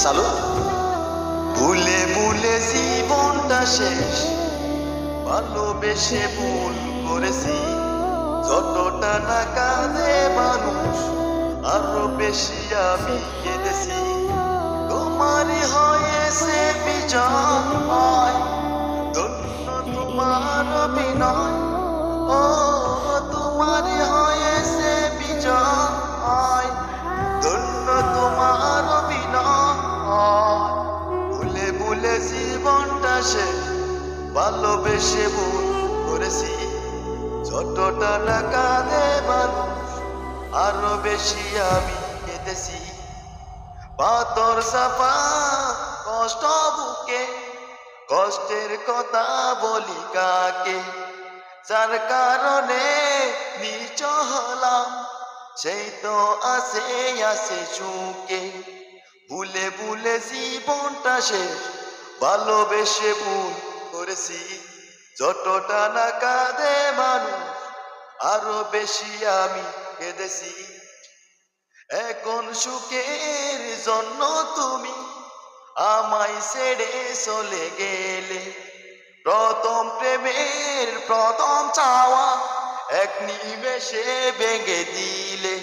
সালু ভুলে ভুলে জীবনটা শেষ, ভালোবেসে ভুল করেছি। যতটা না কাঁদে মানুষ, আরো বেশি আমি কেঁদেছি। তোমারই হয়েছে বিজয়, ধন্য তোমার অভিনয়। ও তোমারই হয়েছে বিজয়, ধন্য তোমার অভিনয়। ভুলে ভুলে জীবনটা শেষ, ভালোবেসে ভুল করেছি। ছোটটা না কাঁদে মানুষ, আরো বেশি আমি কেঁদেছি। পাথর সাফা কষ্ট বুকে, কষ্টের কথা বলি কাকে? যার কারণে নিচ হলাম, সেই তো আছে আছে সুখে। ভুলে ভুলে জীবনটা শেষ, ভালোবেসে ভুল করেছি। যতটা না কাঁদে মানুষ, আরো বেশি আমি কেঁদেছি। এখন সুখের জন্য তুমি আমায় ছেড়ে চলে গেলে। প্রথম প্রেমের প্রথম চাওয়া এক নিমেষে ভেঙে দিলে।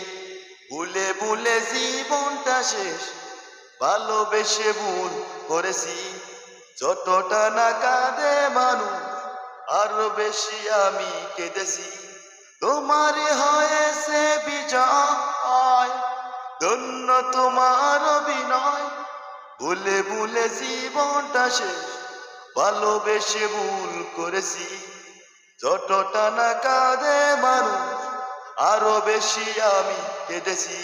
ভুলে ভুলে জীবনটা শেষ, ভালোবেসে ভুল করেছি। যতটা না কাঁদে মানুষ, আরো বেশি আমি কেঁদেছি। তোমার হয়েছে বিজয়, ধন্য তোমার অভিনয়। ভুলে ভুলে জীবনটা শেষ, ভালোবেসে ভুল করেছি। যতটা না কাঁদে মানুষ, আরো বেশি আমি কেঁদেছি।